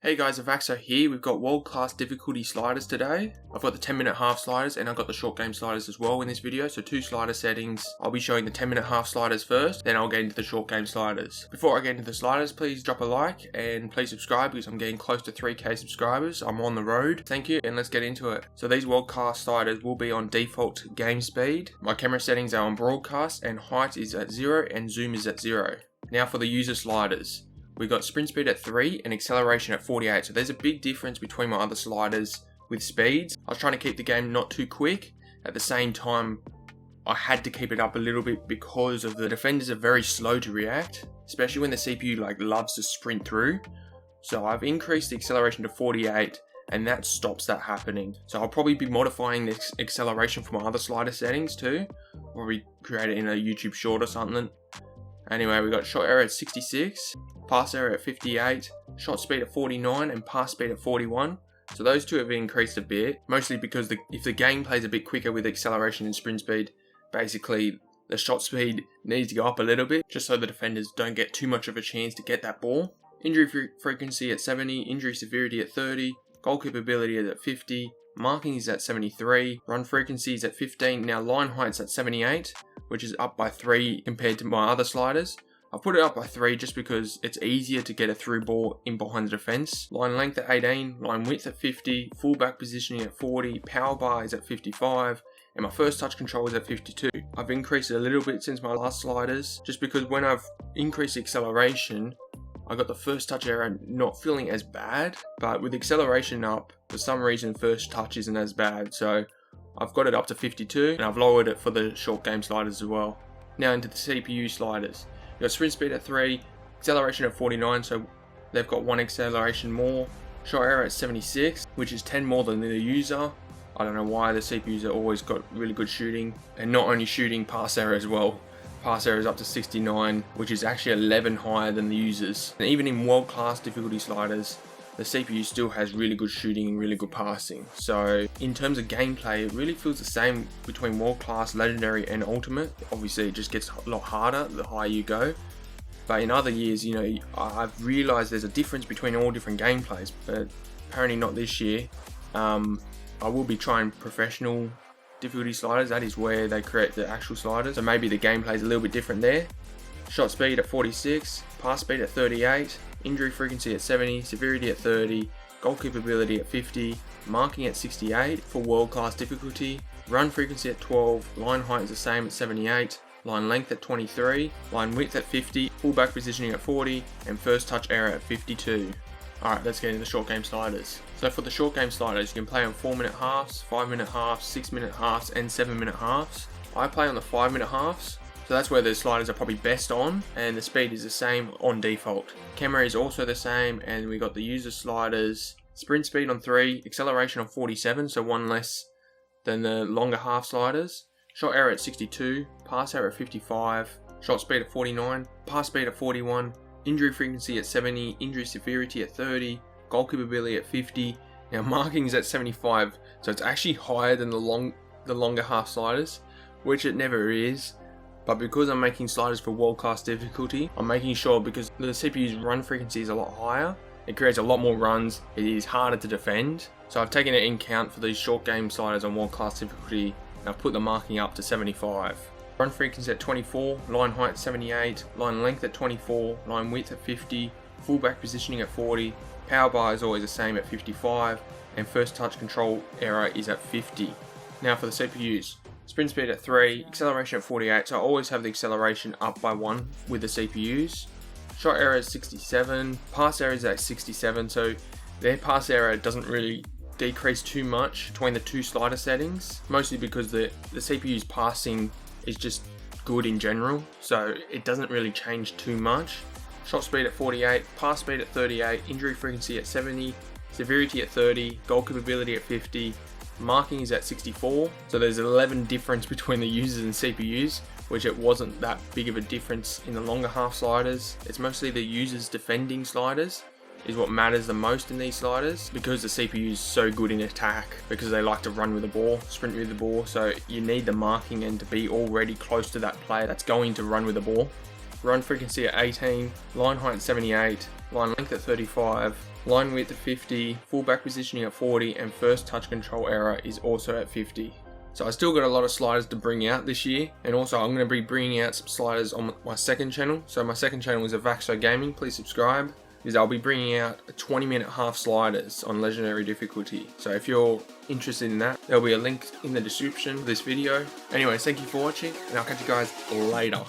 Hey guys, Avaxo here. We've got world-class difficulty sliders today. I've got the 10-minute half sliders and I've got the short game sliders as well in this video. So two slider settings. I'll be showing the 10-minute half sliders first, then I'll get into the short game sliders. Before I get into the sliders, please drop a like and please subscribe because I'm getting close to 3k subscribers. I'm on the road. Thank you, and let's get into it. So these world-class sliders will be on default game speed. My camera settings are on broadcast and height is at 0 and zoom is at 0. Now for the user sliders. We got sprint speed at 3 and acceleration at 48. So there's a big difference between my other sliders with speeds. I was trying to keep the game not too quick. At the same time, I had to keep it up a little bit because of the defenders are very slow to react, especially when the CPU loves to sprint through. So I've increased the acceleration to 48 and that stops that happening. So I'll probably be modifying this acceleration for my other slider settings too. Probably create it in a YouTube short or something. Anyway, we got shot error at 66, pass error at 58, shot speed at 49 and pass speed at 41. So those two have increased a bit, mostly because if the game plays a bit quicker with acceleration and sprint speed, basically the shot speed needs to go up a little bit, just so the defenders don't get too much of a chance to get that ball. Injury frequency at 70, injury severity at 30, goal capability is at 50, marking is at 73, run frequency is at 15, now line height's at 78, which is up by 3 compared to my other sliders. I've put it up by 3 just because it's easier to get a through ball in behind the defense. Line length at 18, line width at 50, fullback positioning at 40, power bar is at 55, and my first touch control is at 52. I've increased it a little bit since my last sliders, just because when I've increased the acceleration, I got the first touch error not feeling as bad, but with acceleration up, for some reason first touch isn't as bad, so I've got it up to 52 and I've lowered it for the short game sliders as well. Now into the CPU sliders. You've got sprint speed at 3, acceleration at 49, so they've got 1 acceleration more. Shot error at 76, which is 10 more than the user. I don't know why the CPUs have always got really good shooting, and not only shooting, pass error as well. Pass error is up to 69, which is actually 11 higher than the users. And even in world-class difficulty sliders, the CPU still has really good shooting and really good passing. So in terms of gameplay, it really feels the same between world-class, legendary and ultimate. Obviously it just gets a lot harder the higher you go. But in other years, I've realized there's a difference between all different gameplays, but apparently not this year. I will be trying professional difficulty sliders. That is where they create the actual sliders. So maybe the gameplay is a little bit different there. Shot speed at 46, pass speed at 38, injury frequency at 70, severity at 30, goal capability at 50, marking at 68 for world class difficulty, run frequency at 12, line height is the same at 78, line length at 23, line width at 50, fullback positioning at 40, and first touch error at 52. Alright, let's get into the short game sliders. So for the short game sliders, you can play on 4-minute halves, 5-minute halves, 6-minute halves, and 7-minute halves. I play on the 5-minute halves. So that's where the sliders are probably best on, and the speed is the same on default. Camera is also the same, and we got the user sliders. Sprint speed on 3, acceleration on 47, so 1 less than the longer half sliders. Shot error at 62, pass error at 55, shot speed at 49, pass speed at 41, injury frequency at 70, injury severity at 30, goal capability at 50. Now marking is at 75, so it's actually higher than the longer half sliders, which it never is. But because I'm making sliders for world-class difficulty, I'm making sure, because the CPU's run frequency is a lot higher, it creates a lot more runs, it is harder to defend. So I've taken it in count for these short game sliders on world-class difficulty, and I've put the marking up to 75. Run frequency at 24, line height 78, line length at 24, line width at 50, fullback positioning at 40, power bar is always the same at 55, and first touch control error is at 50. Now for the CPUs. Sprint speed at 3, acceleration at 48, so I always have the acceleration up by 1 with the CPUs. Shot error is 67, pass error is at 67, so their pass error doesn't really decrease too much between the two slider settings, mostly because the CPU's passing is just good in general, so it doesn't really change too much. Shot speed at 48, pass speed at 38, injury frequency at 70, severity at 30, goal capability at 50, marking is at 64, so there's 11 difference between the users and CPUs, which it wasn't that big of a difference in the longer half sliders. It's mostly the users defending sliders is what matters the most in these sliders, because the CPU is so good in attack, because they like to run with the ball, sprint with the ball, so you need the marking and to be already close to that player that's going to run with the ball. Run frequency at 18, line height 78, line length at 35, line width at 50, full back positioning at 40, and first touch control error is also at 50. So I still got a lot of sliders to bring out this year, and also I'm going to be bringing out some sliders on my second channel. So my second channel is Avaxo Gaming, please subscribe, because I'll be bringing out 20-minute half sliders on legendary difficulty. So if you're interested in that, there'll be a link in the description of this video. Anyways, thank you for watching, and I'll catch you guys later.